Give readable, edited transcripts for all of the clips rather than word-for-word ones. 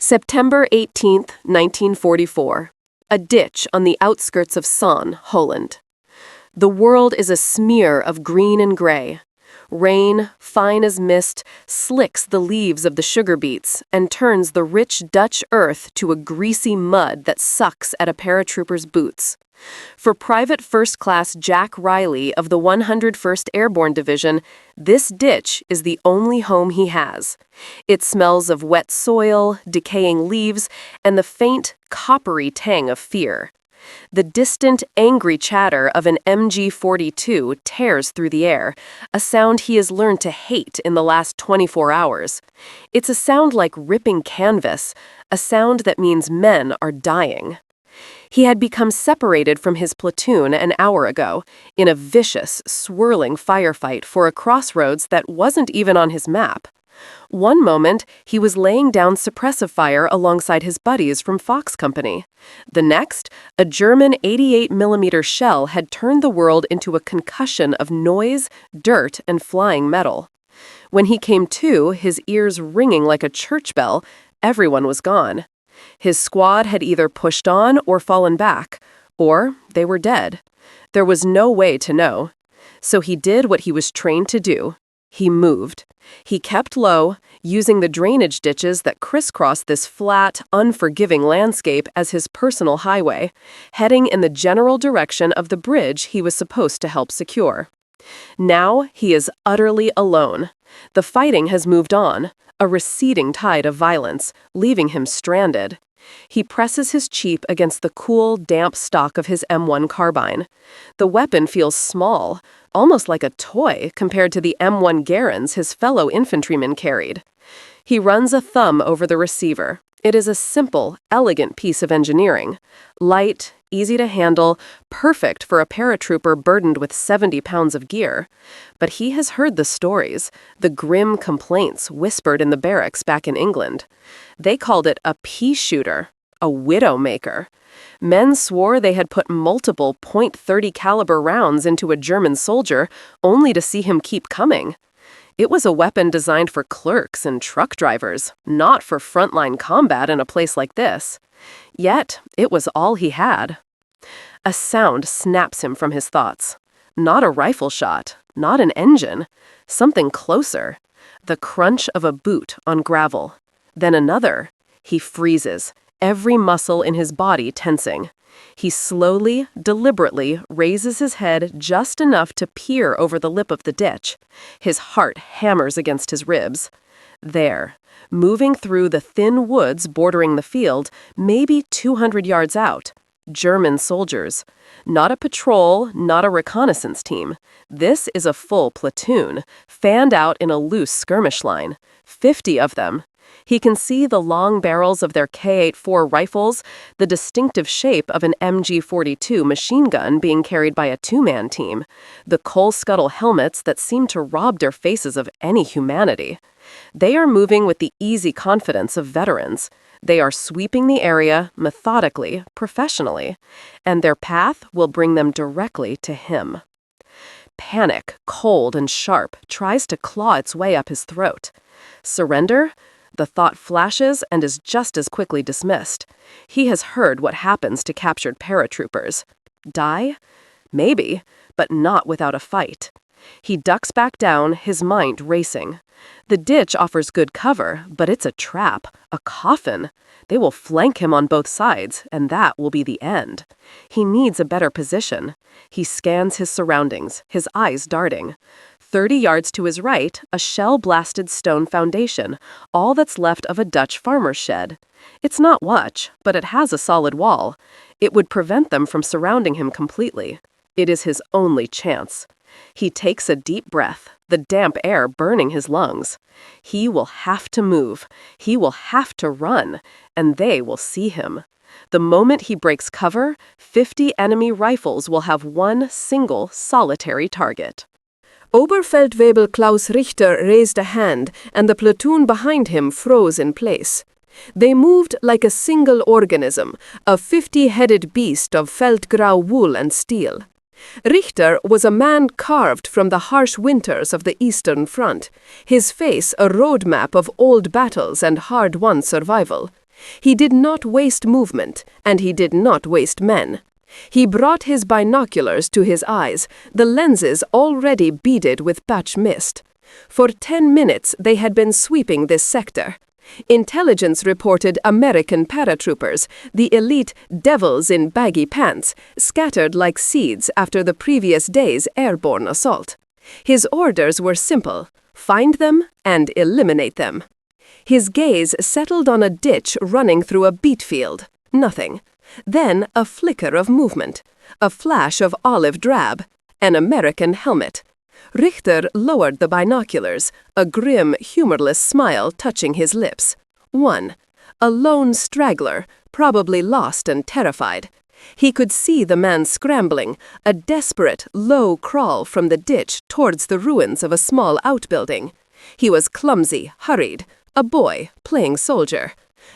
September 18, 1944. A ditch on the outskirts of Son, Holland. The world is a smear of green and gray. Rain, fine as mist, slicks the leaves of the sugar beets and turns the rich Dutch earth to a greasy mud that sucks at a paratrooper's boots. For Private First Class Jack Riley of the 101st Airborne Division, this ditch is the only home he has. It smells of wet soil, decaying leaves, and the faint, coppery tang of fear. The distant, angry chatter of an MG-42 tears through the air, a sound he has learned to hate in the last 24 hours. It's a sound like ripping canvas, a sound that means men are dying. He had become separated from his platoon an hour ago, in a vicious, swirling firefight for a crossroads that wasn't even on his map. One moment, he was laying down suppressive fire alongside his buddies from Fox Company. The next, a German 88mm shell had turned the world into a concussion of noise, dirt, and flying metal. When he came to, his ears ringing like a church bell, everyone was gone. His squad had either pushed on or fallen back, or they were dead. There was no way to know. So he did what he was trained to do. He moved. He kept low, using the drainage ditches that crisscrossed this flat, unforgiving landscape as his personal highway, heading in the general direction of the bridge he was supposed to help secure. Now he is utterly alone. The fighting has moved on, a receding tide of violence, leaving him stranded. He presses his cheek against the cool, damp stock of his M1 Carbine. The weapon feels small, almost like a toy compared to the M1 Garens his fellow infantrymen carried. He runs a thumb over the receiver. It is a simple, elegant piece of engineering. Light, easy to handle, perfect for a paratrooper burdened with 70 pounds of gear. But he has heard the stories, the grim complaints whispered in the barracks back in England. They called it a pea shooter, a widow maker. Men swore they had put multiple .30 caliber rounds into a German soldier only to see him keep coming. It was a weapon designed for clerks and truck drivers, not for frontline combat in a place like this. Yet, it was all he had. A sound snaps him from his thoughts. Not a rifle shot, not an engine, something closer. The crunch of a boot on gravel. Then another. He freezes, every muscle in his body tensing. He slowly, deliberately raises his head just enough to peer over the lip of the ditch. His heart hammers against his ribs. There, moving through the thin woods bordering the field, maybe 200 yards out. German soldiers. Not a patrol, not a reconnaissance team. This is a full platoon, fanned out in a loose skirmish line. 50 of them. He can see the long barrels of their K-84 rifles, the distinctive shape of an MG-42 machine gun being carried by a two-man team, the coal scuttle helmets that seem to rob their faces of any humanity. They are moving with the easy confidence of veterans. They are sweeping the area methodically, professionally, and their path will bring them directly to him. Panic, cold and sharp, tries to claw its way up his throat. Surrender? The thought flashes and is just as quickly dismissed. He has heard what happens to captured paratroopers. Die? Maybe, but not without a fight. He ducks back down, his mind racing. The ditch offers good cover, but it's a trap, a coffin. They will flank him on both sides, and that will be the end. He needs a better position. He scans his surroundings, his eyes darting. 30 yards to his right, a shell-blasted stone foundation, all that's left of a Dutch farmer's shed. It's not much, but it has a solid wall. It would prevent them from surrounding him completely. It is his only chance. He takes a deep breath, the damp air burning his lungs. He will have to move. He will have to run, and they will see him. The moment he breaks cover, 50 enemy rifles will have one single solitary target. Oberfeldwebel Klaus Richter raised a hand, and the platoon behind him froze in place. They moved like a single organism, a 50-headed beast of feldgrau wool and steel. Richter was a man carved from the harsh winters of the Eastern Front, his face a roadmap of old battles and hard-won survival. He did not waste movement, and he did not waste men. He brought his binoculars to his eyes, the lenses already beaded with patch mist. For 10 minutes they had been sweeping this sector. Intelligence reported American paratroopers, the elite devils in baggy pants, scattered like seeds after the previous day's airborne assault. His orders were simple: find them and eliminate them. His gaze settled on a ditch running through a beet field. Nothing. Then a flicker of movement, a flash of olive drab, an American helmet. Richter lowered the binoculars, a grim, humorless smile touching his lips. One. A lone straggler, probably lost and terrified. He could see the man scrambling, a desperate, low crawl from the ditch towards the ruins of a small outbuilding. He was clumsy, hurried, a boy playing soldier.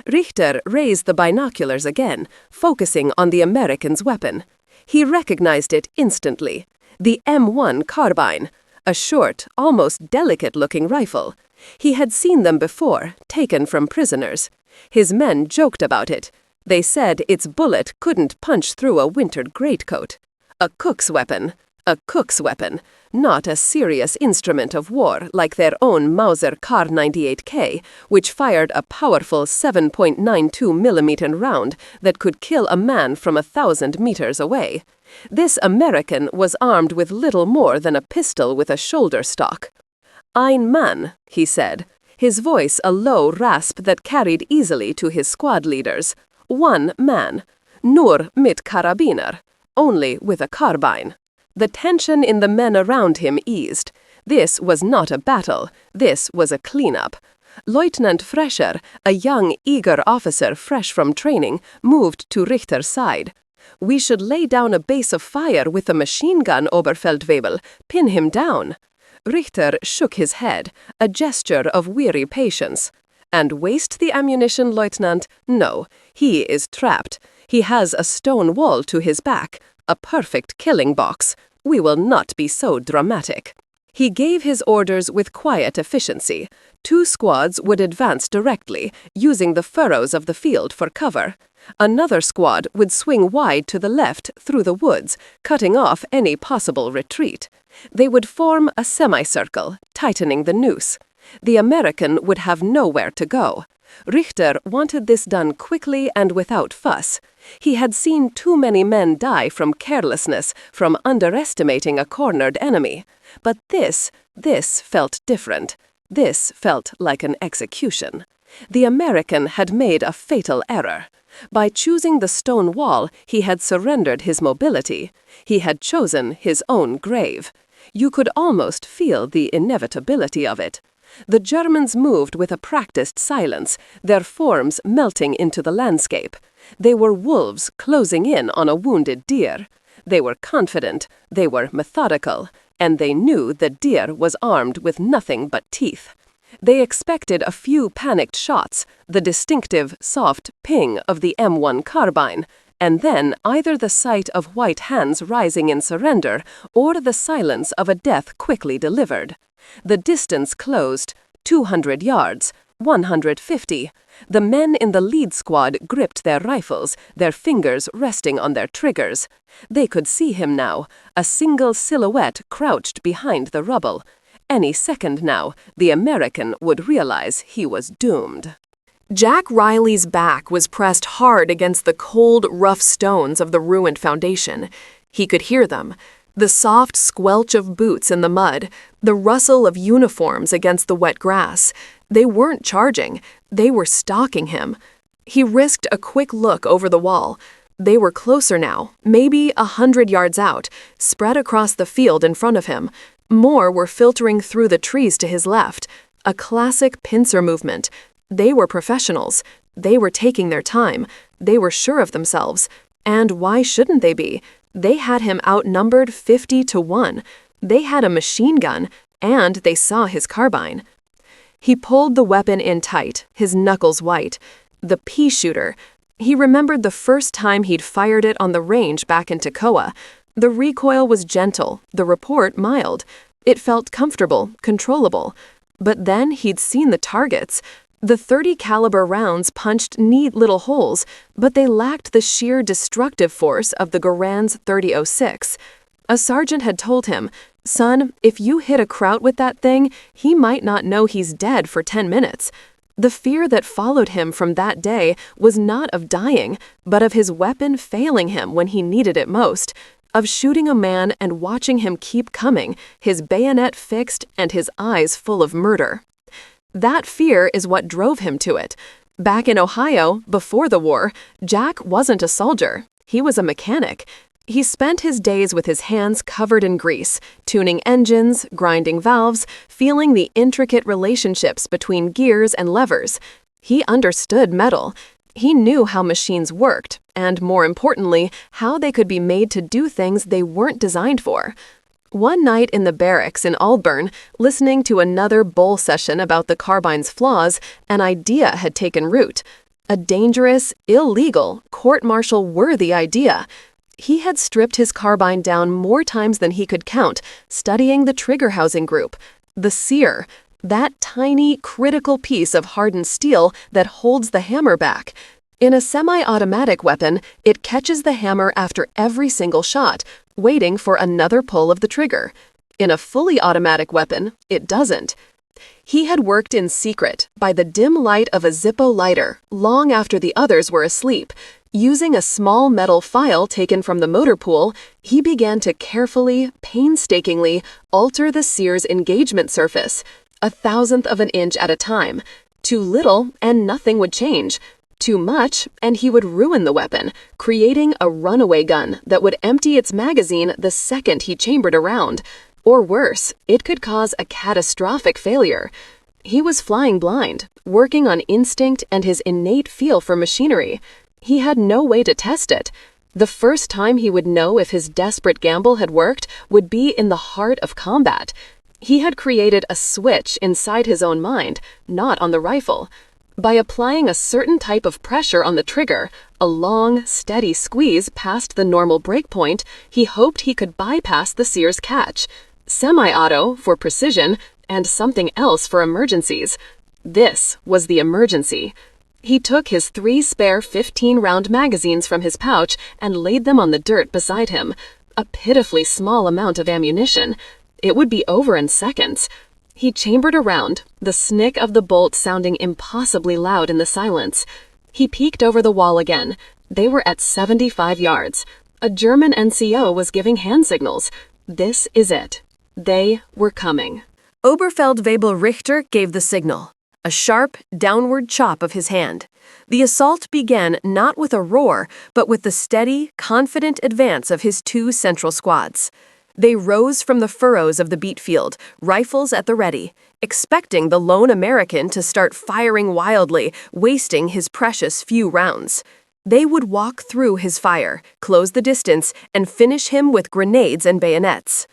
Richter raised the binoculars again, focusing on the American's weapon. He recognized it instantly. The M1 Carbine, a short, almost delicate-looking rifle. He had seen them before, taken from prisoners. His men joked about it. They said its bullet couldn't punch through a wintered greatcoat. A cook's weapon. A cook's weapon, not a serious instrument of war like their own Mauser Kar 98K, which fired a powerful 7.92mm round that could kill a man from 1,000 meters away. This American was armed with little more than a pistol with a shoulder stock. "Ein Mann," he said, his voice a low rasp that carried easily to his squad leaders. "One man. Nur mit Karabiner. Only with a carbine." The tension in the men around him eased. This was not a battle. This was a cleanup. Lieutenant Frescher, a young, eager officer fresh from training, moved to Richter's side. "We should lay down a base of fire with a machine gun, Oberfeldwebel. Pin him down." Richter shook his head, a gesture of weary patience. "And waste the ammunition, Lieutenant? No, he is trapped. He has a stone wall to his back, a perfect killing box. We will not be so dramatic." He gave his orders with quiet efficiency. 2 squads would advance directly, using the furrows of the field for cover. Another squad would swing wide to the left through the woods, cutting off any possible retreat. They would form a semicircle, tightening the noose. The American would have nowhere to go. Richter wanted this done quickly and without fuss. He had seen too many men die from carelessness, from underestimating a cornered enemy. But this felt different. This felt like an execution. The American had made a fatal error. By choosing the stone wall, he had surrendered his mobility. He had chosen his own grave. You could almost feel the inevitability of it. The Germans moved with a practiced silence, their forms melting into the landscape. They were wolves closing in on a wounded deer. They were confident, they were methodical, and they knew the deer was armed with nothing but teeth. They expected a few panicked shots, the distinctive, soft ping of the M1 Carbine, and then either the sight of white hands rising in surrender or the silence of a death quickly delivered. The distance closed, 200 yards, 150. The men in the lead squad gripped their rifles, their fingers resting on their triggers. They could see him now, a single silhouette crouched behind the rubble. Any second now, the American would realize he was doomed. Jack Riley's back was pressed hard against the cold, rough stones of the ruined foundation. He could hear them. The soft squelch of boots in the mud, the rustle of uniforms against the wet grass. They weren't charging. They were stalking him. He risked a quick look over the wall. They were closer now, maybe 100 yards out, spread across the field in front of him. More were filtering through the trees to his left. A classic pincer movement. They were professionals. They were taking their time. They were sure of themselves. And why shouldn't they be? They had him outnumbered 50-1. They had a machine gun, and they saw his carbine. He pulled the weapon in tight, his knuckles white. The pea shooter. He remembered the first time he'd fired it on the range back in Toccoa. The recoil was gentle, the report mild. It felt comfortable, controllable. But then he'd seen the targets. The .30 caliber rounds punched neat little holes, but they lacked the sheer destructive force of the Garand's .30-06. A sergeant had told him, "Son, if you hit a Kraut with that thing, he might not know he's dead for 10 minutes." The fear that followed him from that day was not of dying, but of his weapon failing him when he needed it most, of shooting a man and watching him keep coming, his bayonet fixed and his eyes full of murder. That fear is what drove him to it. Back in Ohio, before the war, Jack wasn't a soldier. He was a mechanic. He spent his days with his hands covered in grease, tuning engines, grinding valves, feeling the intricate relationships between gears and levers. He understood metal. He knew how machines worked, and more importantly, how they could be made to do things they weren't designed for. One night in the barracks in Aldburn, listening to another bull session about the carbine's flaws, an idea had taken root. A dangerous, illegal, court-martial-worthy idea. He had stripped his carbine down more times than he could count, studying the trigger housing group, the sear, that tiny, critical piece of hardened steel that holds the hammer back. In a semi-automatic weapon, it catches the hammer after every single shot, waiting for another pull of the trigger. In a fully automatic weapon, it doesn't. He had worked in secret, by the dim light of a Zippo lighter, long after the others were asleep. Using a small metal file taken from the motor pool, he began to carefully, painstakingly alter the sear's engagement surface, 1/1000th of an inch at a time. Too little, and nothing would change. Too much, and he would ruin the weapon, creating a runaway gun that would empty its magazine the second he chambered a round. Or worse, it could cause a catastrophic failure. He was flying blind, working on instinct and his innate feel for machinery. He had no way to test it. The first time he would know if his desperate gamble had worked would be in the heart of combat. He had created a switch inside his own mind, not on the rifle. By applying a certain type of pressure on the trigger, a long, steady squeeze past the normal breakpoint, he hoped he could bypass the sear's catch. Semi-auto for precision, and something else for emergencies. This was the emergency. He took his 3 spare 15-round magazines from his pouch and laid them on the dirt beside him. A pitifully small amount of ammunition. It would be over in seconds. He chambered a round, the snick of the bolt sounding impossibly loud in the silence. He peeked over the wall again. They were at 75 yards. A German NCO was giving hand signals. This is it. They were coming. Oberfeldwebel Richter gave the signal. A sharp, downward chop of his hand. The assault began not with a roar, but with the steady, confident advance of his 2 central squads. They rose from the furrows of the beat field, rifles at the ready, expecting the lone American to start firing wildly, wasting his precious few rounds. They would walk through his fire, close the distance, and finish him with grenades and bayonets.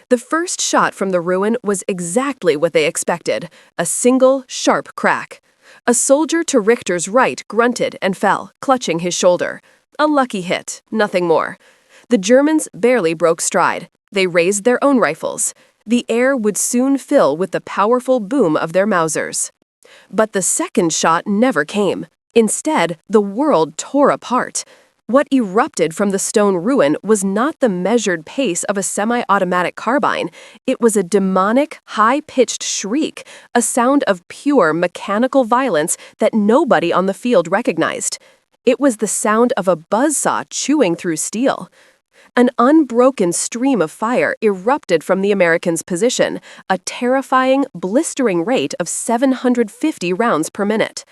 The first shot from the ruin was exactly what they expected, a single, sharp crack. A soldier to Richter's right grunted and fell, clutching his shoulder. A lucky hit, nothing more. The Germans barely broke stride. They raised their own rifles. The air would soon fill with the powerful boom of their Mausers. But the second shot never came. Instead, the world tore apart. What erupted from the stone ruin was not the measured pace of a semi-automatic carbine. It was a demonic, high-pitched shriek, a sound of pure mechanical violence that nobody on the field recognized. It was the sound of a buzzsaw chewing through steel. An unbroken stream of fire erupted from the Americans' position, a terrifying, blistering rate of 750 rounds per minute.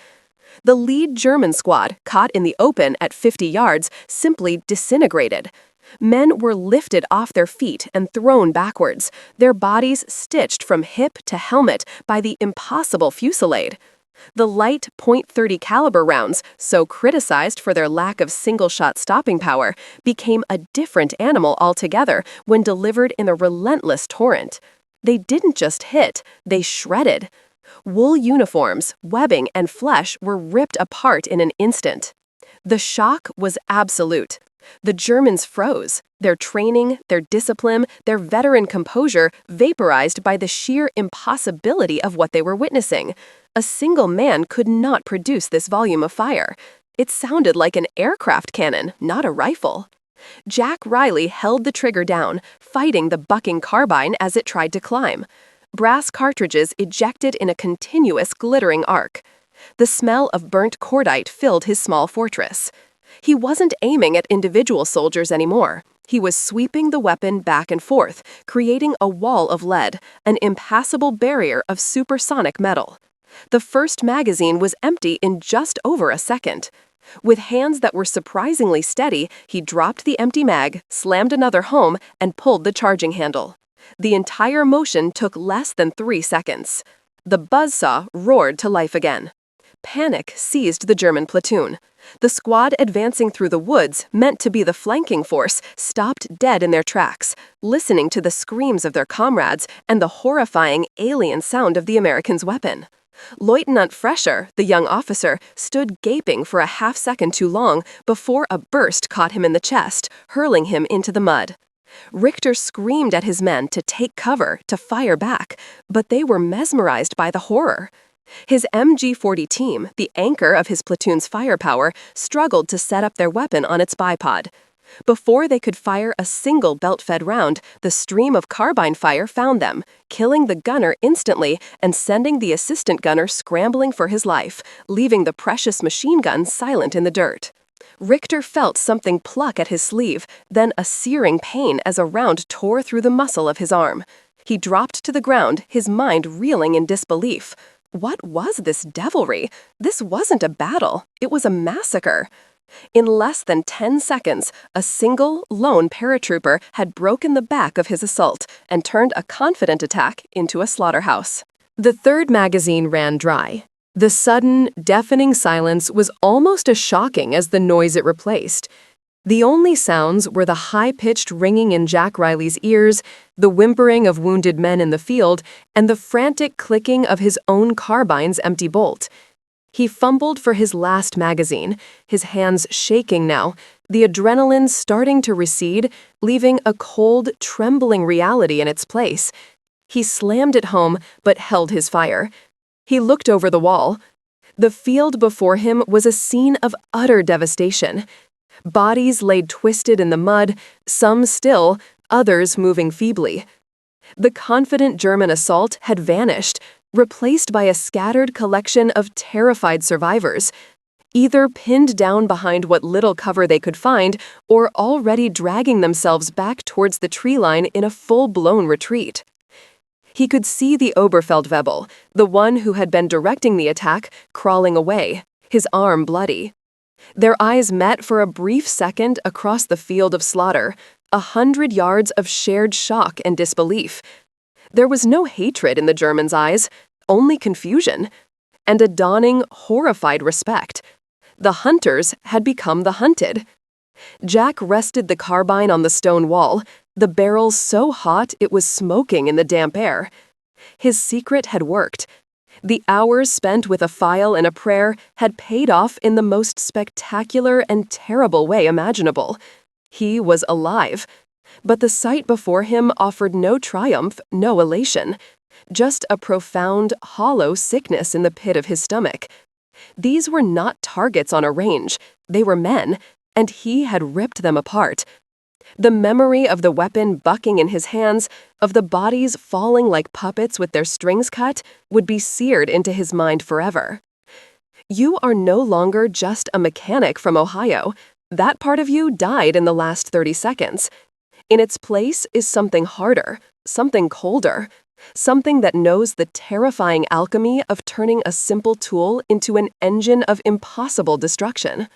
The lead German squad, caught in the open at 50 yards, simply disintegrated. Men were lifted off their feet and thrown backwards, their bodies stitched from hip to helmet by the impossible fusillade. The light .30 caliber rounds, so criticized for their lack of single-shot stopping power, became a different animal altogether when delivered in a relentless torrent. They didn't just hit, they shredded. Wool uniforms, webbing, and flesh were ripped apart in an instant. The shock was absolute. The Germans froze, their training, their discipline, their veteran composure vaporized by the sheer impossibility of what they were witnessing. A single man could not produce this volume of fire. It sounded like an aircraft cannon, not a rifle. Jack Riley held the trigger down, fighting the bucking carbine as it tried to climb. Brass cartridges ejected in a continuous glittering arc. The smell of burnt cordite filled his small fortress. He wasn't aiming at individual soldiers anymore. He was sweeping the weapon back and forth, creating a wall of lead, an impassable barrier of supersonic metal. The first magazine was empty in just over a second. With hands that were surprisingly steady, he dropped the empty mag, slammed another home, and pulled the charging handle. The entire motion took less than 3 seconds. The buzzsaw roared to life again. Panic seized the German platoon. The squad advancing through the woods, meant to be the flanking force, stopped dead in their tracks, listening to the screams of their comrades and the horrifying alien sound of the Americans' weapon. Lieutenant Fresher, the young officer, stood gaping for a half-second too long before a burst caught him in the chest, hurling him into the mud. Richter screamed at his men to take cover, to fire back, but they were mesmerized by the horror. His MG-40 team, the anchor of his platoon's firepower, struggled to set up their weapon on its bipod. Before they could fire a single belt-fed round, the stream of carbine fire found them, killing the gunner instantly and sending the assistant gunner scrambling for his life, leaving the precious machine gun silent in the dirt. Richter felt something pluck at his sleeve, then a searing pain as a round tore through the muscle of his arm. He dropped to the ground, his mind reeling in disbelief. What was this devilry? This wasn't a battle. It was a massacre. In less than 10 seconds, a single, lone paratrooper had broken the back of his assault and turned a confident attack into a slaughterhouse. The third magazine ran dry. The sudden, deafening silence was almost as shocking as the noise it replaced. The only sounds were the high-pitched ringing in Jack Riley's ears, the whimpering of wounded men in the field, and the frantic clicking of his own carbine's empty bolt. He fumbled for his last magazine, his hands shaking now, the adrenaline starting to recede, leaving a cold, trembling reality in its place. He slammed it home, but held his fire. He looked over the wall. The field before him was a scene of utter devastation. Bodies laid twisted in the mud, some still, others moving feebly. The confident German assault had vanished, replaced by a scattered collection of terrified survivors, either pinned down behind what little cover they could find or already dragging themselves back towards the tree line in a full-blown retreat. He could see the Oberfeldwebel, the one who had been directing the attack, crawling away, his arm bloody. Their eyes met for a brief second across the field of slaughter, 100 yards of shared shock and disbelief. There was no hatred in the Germans' eyes, only confusion, and a dawning, horrified respect. The hunters had become the hunted. Jack rested the carbine on the stone wall, the barrel so hot it was smoking in the damp air. His secret had worked. The hours spent with a file and a prayer had paid off in the most spectacular and terrible way imaginable. He was alive. But the sight before him offered no triumph, no elation. Just a profound, hollow sickness in the pit of his stomach. These were not targets on a range. They were men, and he had ripped them apart. The memory of the weapon bucking in his hands, of the bodies falling like puppets with their strings cut, would be seared into his mind forever. You are no longer just a mechanic from Ohio. That part of you died in the last 30 seconds. In its place is something harder, something colder, something that knows the terrifying alchemy of turning a simple tool into an engine of impossible destruction.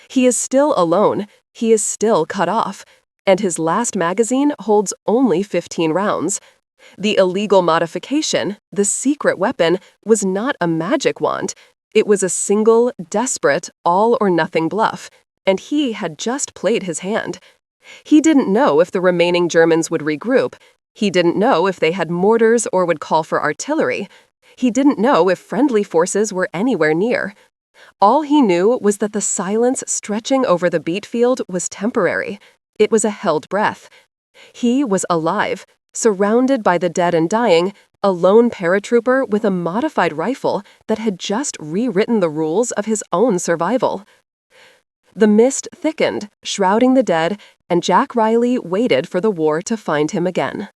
He is still alone, he is still cut off, and his last magazine holds only 15 rounds. The illegal modification, the secret weapon, was not a magic wand. It was a single, desperate, all-or-nothing bluff, and he had just played his hand. He didn't know if the remaining Germans would regroup. He didn't know if they had mortars or would call for artillery. He didn't know if friendly forces were anywhere near. All he knew was that the silence stretching over the beat field was temporary. It was a held breath. He was alive, surrounded by the dead and dying, a lone paratrooper with a modified rifle that had just rewritten the rules of his own survival. The mist thickened, shrouding the dead, and Jack Riley waited for the war to find him again.